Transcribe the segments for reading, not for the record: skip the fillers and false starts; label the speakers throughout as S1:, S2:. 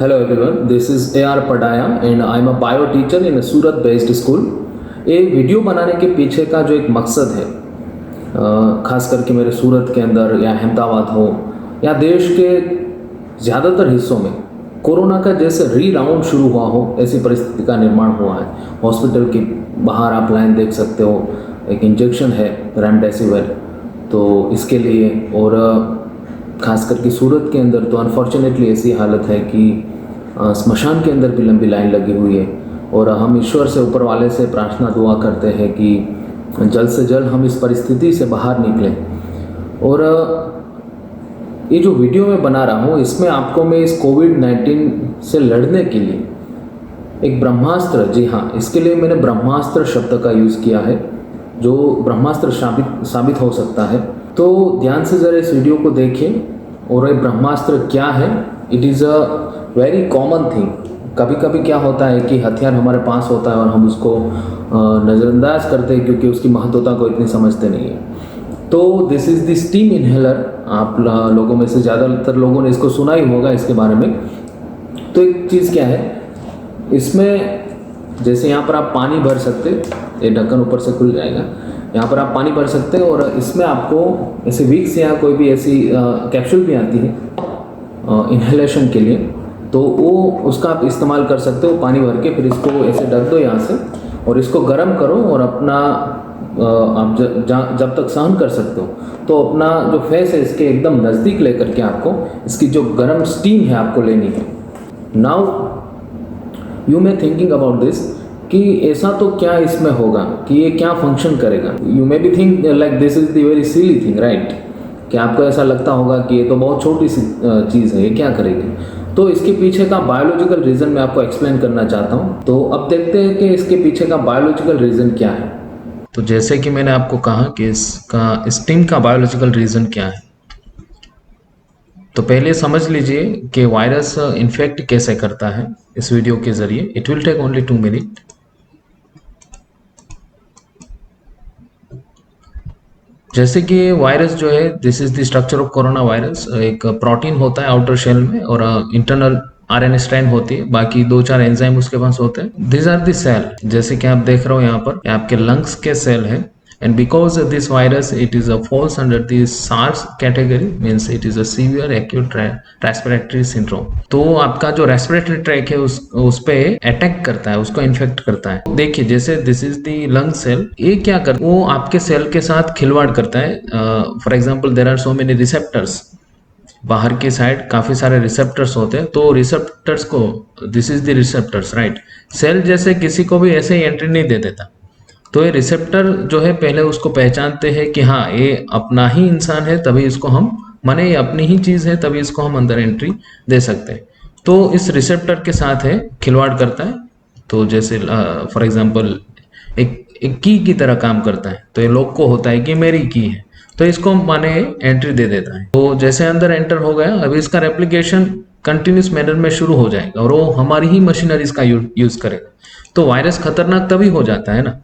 S1: Hello everyone, this is A.R. Padaya and I am a bio teacher in a Surat based school. ये video बनाने के पीछे का जो एक मकसद है, खास करके मेरे सूरत के अंदर या अहमदाबाद हो या देश के ज़्यादातर हिस्सों में कोरोना का जैसे री राउंड शुरू हुआ हो, ऐसी परिस्थिति का निर्माण हुआ है। हॉस्पिटल के बाहर आप लाइन देख सकते हो, एक इंजेक्शन है रेमडेसिविर, तो इसके लिए और ख़ास करके सूरत के अंदर तो अनफॉर्चुनेटली ऐसी हालत है कि स्मशान के अंदर भी लंबी लाइन लगी हुई है। और हम ईश्वर से, ऊपर वाले से प्रार्थना दुआ करते हैं कि जल्द से जल्द हम इस परिस्थिति से बाहर निकलें। और ये जो वीडियो मैं बना रहा हूँ, इसमें आपको मैं इस कोविड-19 से लड़ने के लिए एक ब्रह्मास्त्र, जी हाँ, इसके लिए मैंने ब्रह्मास्त्र शब्द का यूज़ किया है, जो ब्रह्मास्त्र साबित हो सकता है। तो ध्यान से ज़रा इस वीडियो को देखिए। और ये ब्रह्मास्त्र क्या है? It is a very common thing. कभी कभी क्या होता है कि हथियार हमारे पास होता है और हम उसको नज़रअंदाज करते हैं क्योंकि उसकी महत्वता को इतनी समझते नहीं है। तो this is the steam inhaler. आप लोगों में से ज़्यादातर लोगों ने इसको सुना ही होगा इसके बारे में। तो एक चीज़ क्या है, इसमें जैसे यहाँ पर आप पानी भर सकते, ये ढक्कन ऊपर से खुल जाएगा, यहाँ पर आप पानी भर सकते हैं और इसमें आपको ऐसे विक्स या कोई भी ऐसी कैप्सूल भी आती है इन्हेलेशन के लिए, तो वो उसका आप इस्तेमाल कर सकते हो पानी भर के। फिर इसको ऐसे ढक दो यहाँ से और इसको गर्म करो और अपना आप जब तक सहन कर सकते हो तो अपना जो फेस है इसके एकदम नज़दीक लेकर के आपको इसकी जो गर्म स्टीम है आपको लेनी है। Now you may thinking about this कि ऐसा तो क्या इसमें होगा, कि ये क्या फंक्शन करेगा। You may be think like this is the very silly thing, right? कि आपको ऐसा लगता होगा कि ये तो बहुत छोटी सी चीज़ है, ये क्या करेगी। तो इसके पीछे का बायोलॉजिकल रीज़न मैं आपको एक्सप्लेन करना चाहता हूँ। तो अब देखते हैं कि इसके पीछे का बायोलॉजिकल रीज़न क्या है। तो जैसे कि मैंने आपको कहा कि इसका स्टीम का बायोलॉजिकल रीज़न क्या है, तो पहले समझ लीजिए कि वायरस इन्फेक्ट कैसे करता है इस वीडियो के ज़रिए। It will take only 2 minute. जैसे कि वायरस जो है, this is the structure of corona virus. एक प्रोटीन होता है आउटर शेल में और इंटरनल आरएनए स्ट्रैंड होती है, बाकी 2-4 एंजाइम उसके पास होते हैं। दिस आर द सेल, जैसे कि आप देख रहे हो यहाँ पर, आपके लंग्स के सेल है। And because this virus it is falls under the SARS category, means it is a severe acute respiratory syndrome. तो आपका जो रेस्पिरेटरी ट्रैक है उस पे अटैक करता है, उसको इन्फेक्ट करता है। देखिए जैसे this is the lung cell, ये क्या करता है, वो आपके सेल के साथ खिलवाड़ करता है। For example there are so many receptors, बाहर की साइड काफी सारे रिसेप्टर्स होते हैं। तो रिसेप्टर्स को, this is the receptors, right? Cell जैसे किसी को भी ऐसे ही एंट्री नहीं दे देता। तो ये रिसेप्टर जो है पहले उसको पहचानते हैं कि हाँ ये अपना ही इंसान है, तभी इसको हम, माने ये अपनी ही चीज है, तभी इसको हम अंदर एंट्री दे सकते हैं। तो इस रिसेप्टर के साथ है खिलवाड़ करता है। तो जैसे फॉर एग्जाम्पल एक की की तरह काम करता है। तो ये लोग को होता है कि मेरी की है, तो इसको माने एंट्री दे देता है। तो जैसे अंदर एंटर हो गया, अभी इसका रेप्लिकेशन कंटिन्यूस मैनर में शुरू हो जाएगा और वो हमारी ही मशीनरीज का यूज करेगा। तो वायरस खतरनाक तभी हो जाता है ना,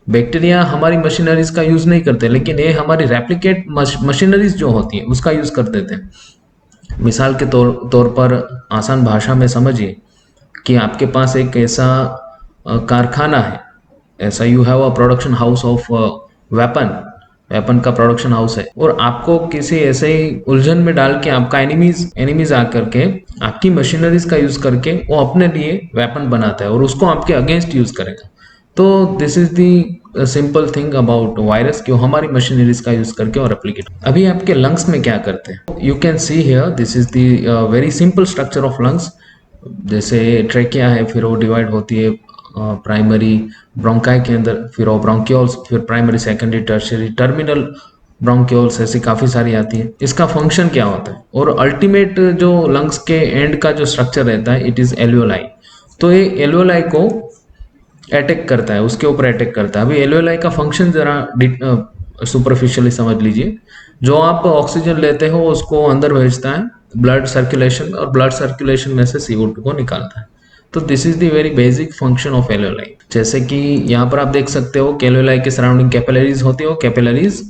S1: बैक्टीरिया हमारी मशीनरीज का यूज नहीं करते, लेकिन ये हमारी रेप्लिकेट मशीनरीज जो होती है उसका यूज कर देते हैं। मिसाल के तौर पर आसान भाषा में समझिए कि आपके पास एक ऐसा कारखाना है, ऐसा you have a production house of weapon का प्रोडक्शन हाउस है, और आपको किसी ऐसे ही उलझन में डाल के आपका एनिमीज आकर के आपकी मशीनरीज का यूज करके वो अपने लिए वेपन बनाता है और उसको आपके अगेंस्ट यूज करेगा। तो this is the simple thing about virus, कि हमारी मशीनरीज का यूज करके और रेप्लिकेट। अभी आपके लंग्स में क्या करते हैं, you can see here, this is the very simple structure of lungs. जैसे ट्रेकिया है, फिर वो डिवाइड होती है प्राइमरी ब्रोंकाई के अंदर, फिर वो ब्रोंक्यूल्स, फिर primary, secondary, tertiary, terminal bronchioles, ऐसी काफी सारी आती है। इसका फंक्शन क्या होता है, और अल्टीमेट जो लंग्स के एंड का जो स्ट्रक्चर रहता है, इट इज एल्वियोलाई। तो ये एल्वियोलाई को अटैक करता है, उसके ऊपर अटैक करता है। अभी एल्वियोलाई का फंक्शन जरा सुपरफिशियली समझ लीजिए। जो आप ऑक्सीजन लेते हो उसको अंदर भेजता है ब्लड सर्कुलेशन, और ब्लड सर्कुलेशन में से CO2 को निकालता है। तो this is the very basic function of alveoli. जैसे कि यहाँ पर आप देख सकते हो कि एल्वियोलाई के सराउंडिंग कैपिलरीज होती है, कैपिलरीज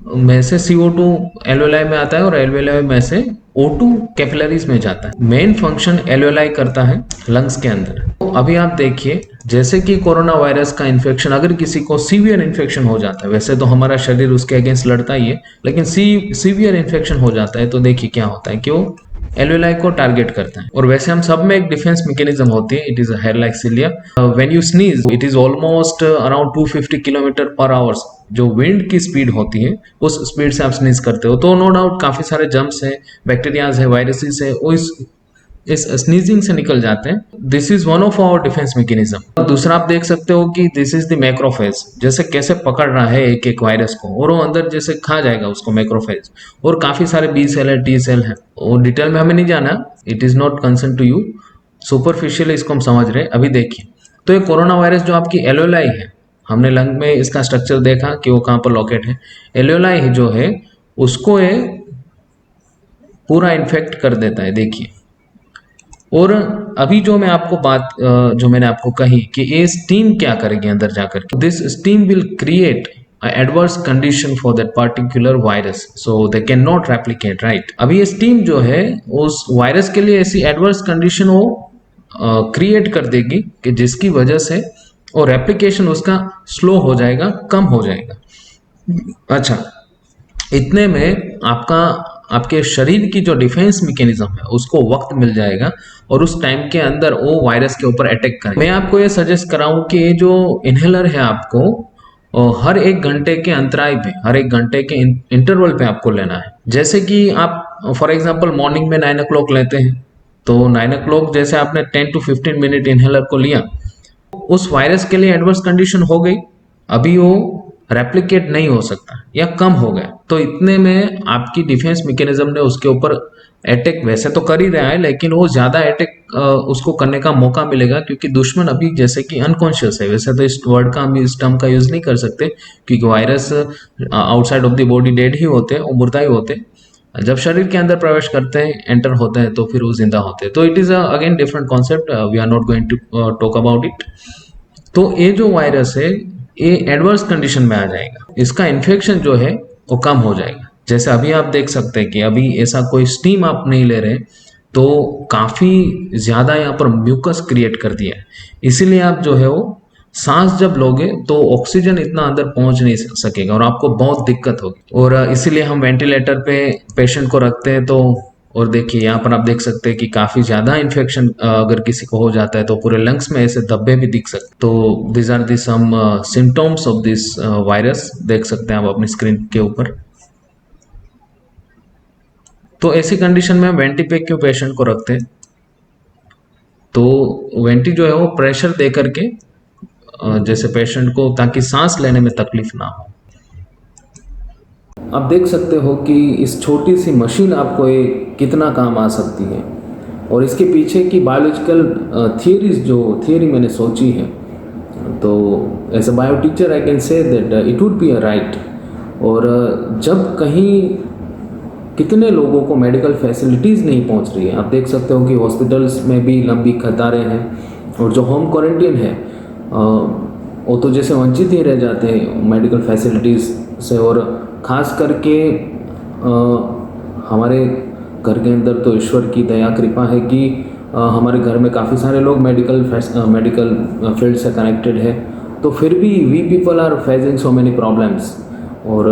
S1: में से CO2 एल्वेलाई में आता है और एल्वेलाई में से O2 कैपिलरीज में जाता है। मेन फंक्शन एल्वेलाई करता है लंग्स के अंदर। तो अभी आप देखिए, जैसे कि कोरोना वायरस का इन्फेक्शन अगर किसी को सीवियर इन्फेक्शन हो जाता है, वैसे तो हमारा शरीर उसके अगेंस्ट लड़ता ही है, लेकिन सीवियर इन्फेक्शन हो जाता है तो देखिए क्या होता है कि वो एल्वेलाई को टारगेट करता है। और वैसे हम सब में एक डिफेंस मैकेनिज्म होती है, it is a hair like cilia. When you sneeze it is almost around 250 kilometre per hours, जो विंड की स्पीड होती है उस स्पीड से आप स्नीज करते हो, तो नो डाउट काफी सारे जर्म्स है, बैक्टीरियाज है, वायरसेस है, वो इस स्नीजिंग से निकल जाते हैं। This is one of our defence mechanism. दूसरा आप देख सकते हो कि दिस इज द मैक्रोफेज, जैसे कैसे पकड़ रहा है एक एक वायरस को और वो अंदर जैसे खा जाएगा उसको मैक्रोफेज। और काफी सारे बी सेल है, टी सेल है, और डिटेल में हमें नहीं जाना, it is not concern to you, superficial इसको हम समझ रहे हैं। अभी देखिए, तो ये कोरोना वायरस जो आपकी एल्वेलाई है, हमने लंग में इसका स्ट्रक्चर देखा कि वो कहाँ पर लोकेट है। एल्वेलाई जो है उसको ये पूरा इन्फेक्ट कर देता है, देखिए। और अभी जो मैं आपको बात जो मैंने आपको कही कि ये स्टीम क्या करेगी अंदर जाकर के, this steam will create adverse condition for that particular virus, so they can not replicate, right. अभी ये स्टीम जो है उस वायरस के लिए ऐसी एडवर्स कंडीशन वो क्रिएट कर देगी कि जिसकी वजह से वो रेप्लिकेशन उसका स्लो हो जाएगा, कम हो जाएगा। अच्छा, इतने में आपके शरीर की जो डिफेंस मैकेनिज्म है उसको वक्त मिल जाएगा और उस टाइम के अंदर वो वायरस के ऊपर अटैक करें। मैं आपको ये सजेस्ट कराऊं कि ये जो इनहेलर है आपको हर एक घंटे के अंतराल पे, हर एक घंटे के इंटरवल पे आपको लेना है। जैसे कि आप फॉर एग्जांपल मॉर्निंग में 9 o'clock लेते हैं, तो 9 o'clock जैसे आपने 10 to 15 मिनट इनहेलर को लिया, उस वायरस के लिए एडवर्स कंडीशन हो गई, अभी वो रेप्लिकेट नहीं हो सकता या कम हो गया, तो इतने में आपकी डिफेंस मैकेनिज्म ने उसके ऊपर अटैक वैसे तो कर ही रहा है, लेकिन वो ज्यादा अटैक उसको करने का मौका मिलेगा, क्योंकि दुश्मन अभी जैसे कि अनकॉन्शियस है। वैसे तो इस वर्ड का हम इस टर्म का यूज नहीं कर सकते, क्योंकि virus outside of the body dead ही होते हैं, वो मुर्दा ही होते हैं। जब शरीर के अंदर प्रवेश करते हैं, एंटर होते हैं, तो फिर वो जिंदा होते हैं। तो it is again different concept, we are not going to talk about it. तो ये जो वायरस है ये एडवर्स कंडीशन में आ जाएगा, इसका इन्फेक्शन जो है वो कम हो जाएगा। जैसे अभी आप देख सकते हैं कि अभी ऐसा कोई स्टीम आप नहीं ले रहे, तो काफी ज्यादा यहाँ पर म्यूकस क्रिएट कर दिया है, इसीलिए आप जो है वो सांस जब लोगे तो ऑक्सीजन इतना अंदर पहुंच नहीं सकेगा और आपको बहुत दिक्कत होगी। और इसीलिए हम वेंटिलेटर पे पेशेंट को रखते हैं। तो और देखिए यहाँ पर आप देख सकते हैं कि काफी ज्यादा इन्फेक्शन अगर किसी को हो जाता है तो पूरे लंग्स में ऐसे धब्बे भी दिख सकते। तो this are the some symptoms of this virus, देख सकते हैं आप अपनी स्क्रीन के ऊपर। तो ऐसी कंडीशन में हम वेंटी पे क्यों पेशेंट को रखते हैं, तो वेंटी जो है वो प्रेशर दे करके जैसे पेशेंट को, ताकि सांस लेने में तकलीफ ना हो। आप देख सकते हो कि इस छोटी सी मशीन आपको ये कितना काम आ सकती है, और इसके पीछे की बायोलॉजिकल थियरीज जो थियरी मैंने सोची है, तो as a bio teacher I can say that it would be a right. और जब कहीं कितने लोगों को मेडिकल फैसिलिटीज़ नहीं पहुंच रही है, आप देख सकते हो कि हॉस्पिटल्स में भी लंबी कतारें हैं, और जो होम क्वारंटीन है वो तो जैसे वंचित ही रह जाते हैं मेडिकल फैसिलिटीज़ से। और ख़ास करके हमारे घर के अंदर तो ईश्वर की दया कृपा है कि हमारे घर में काफ़ी सारे लोग मेडिकल फील्ड से कनेक्टेड है, तो फिर भी we people are facing so many problems. और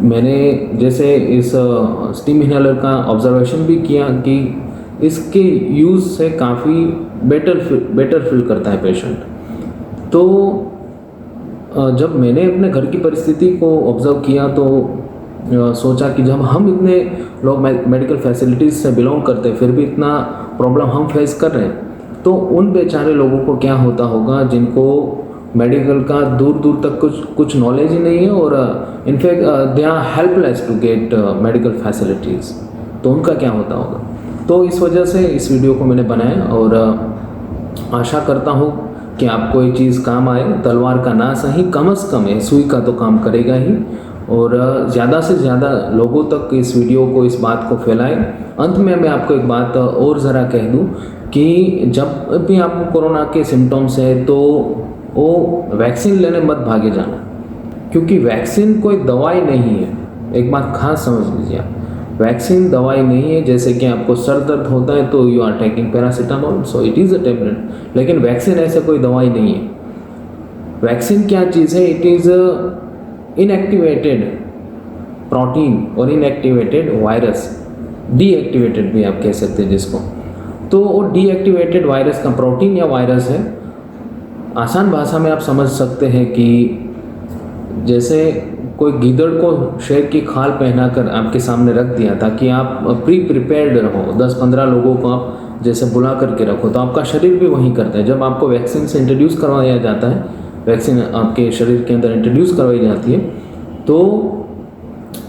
S1: मैंने जैसे इस स्टीम इनहेलर का ऑब्जर्वेशन भी किया कि इसके यूज़ से काफ़ी बेटर फील करता है पेशेंट। तो जब मैंने अपने घर की परिस्थिति को ऑब्जर्व किया तो सोचा कि जब हम इतने लोग मेडिकल फैसिलिटीज़ से बिलोंग करते हैं, फिर भी इतना प्रॉब्लम हम फेस कर रहे हैं, तो उन बेचारे लोगों को क्या होता होगा जिनको मेडिकल का दूर दूर तक कुछ नॉलेज ही नहीं है, और in fact they are helpless to get medical facilities, तो उनका क्या होता होगा। तो इस वजह से इस वीडियो को मैंने बनाया, और आशा करता हूँ कि आपको ये चीज़ काम आए। तलवार का ना सही, कम से कम है सुई का तो काम करेगा ही, और ज़्यादा से ज़्यादा लोगों तक इस वीडियो को, इस बात को फैलाएं। अंत में मैं आपको एक बात और ज़रा कह दूं कि जब भी आपको कोरोना के सिम्टम्स है तो वो वैक्सीन लेने मत भागे जाना, क्योंकि वैक्सीन कोई दवाई नहीं है, एक बात खास समझ लीजिए आप, वैक्सीन दवाई नहीं है। जैसे कि आपको सर दर्द होता है तो you are taking paracetamol, so it is a tablet, लेकिन वैक्सीन ऐसे कोई दवाई नहीं है। वैक्सीन क्या चीज़ है? इट इज़ इनएक्टिवेटेड प्रोटीन और इनएक्टिवेटेड वायरस, डीएक्टिवेटेड भी आप कह सकते हैं जिसको। तो वो डीएक्टिवेटेड वायरस का प्रोटीन या वायरस है। आसान भाषा में आप समझ सकते हैं कि जैसे कोई गीदड़ को शेर की खाल पहनाकर आपके सामने रख दिया ताकि आप प्रिपेयर्ड रहो, 10-15 लोगों को आप जैसे बुला करके रखो, तो आपका शरीर भी वही करता है। जब आपको वैक्सीन से इंट्रोड्यूस करवाया जाता है, वैक्सीन आपके शरीर के अंदर इंट्रोड्यूस करवाई जाती है, तो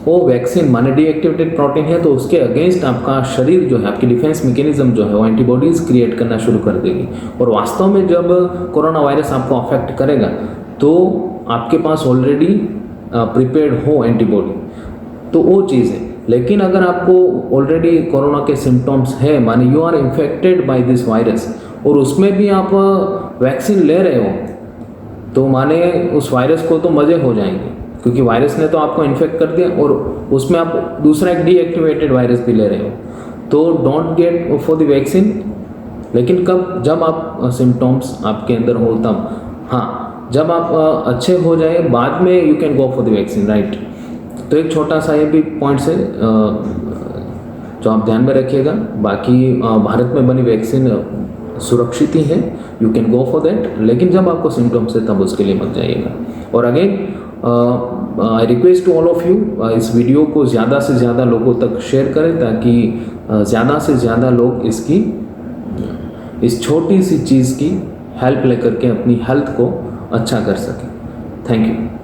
S1: वो वैक्सीन माने डीएक्टिवेटेड प्रोटीन है, तो उसके अगेंस्ट आपका शरीर जो है, आपकी डिफेंस मैकेनिज्म जो है, वो एंटीबॉडीज़ क्रिएट करना शुरू कर देगी। और वास्तव में जब कोरोना वायरस आपको अफेक्ट करेगा तो आपके पास ऑलरेडी प्रिपेयर्ड हो एंटीबॉडी, तो वो चीज़ है। लेकिन अगर आपको ऑलरेडी कोरोना के सिम्टम्स है, माने you are infected by this virus, और उसमें भी आप वैक्सीन ले रहे हो, तो माने उस वायरस को तो मज़े हो जाएंगे, क्योंकि वायरस ने तो आपको इन्फेक्ट कर दिया और उसमें आप दूसरा एक डीएक्टिवेटेड वायरस भी ले रहे हो। तो don't get for the vaccine. लेकिन कब? जब आप सिम्टम्स आपके अंदर हो तब। हाँ, जब आप अच्छे हो जाए बाद में you can go for the vaccine, right. तो एक छोटा सा ये भी पॉइंट्स है जो आप ध्यान में रखिएगा। बाकी भारत में बनी वैक्सीन सुरक्षित ही है, you can go for that. लेकिन जब आपको सिम्टम्स है तब उसके लिए मत जाइएगा। और again I request to all of you, इस वीडियो को ज़्यादा से ज़्यादा लोगों तक शेयर करें ताकि ज़्यादा से ज़्यादा लोग इस छोटी सी चीज़ की हेल्प लेकर के अपनी हेल्थ को अच्छा कर सकें। Thank you.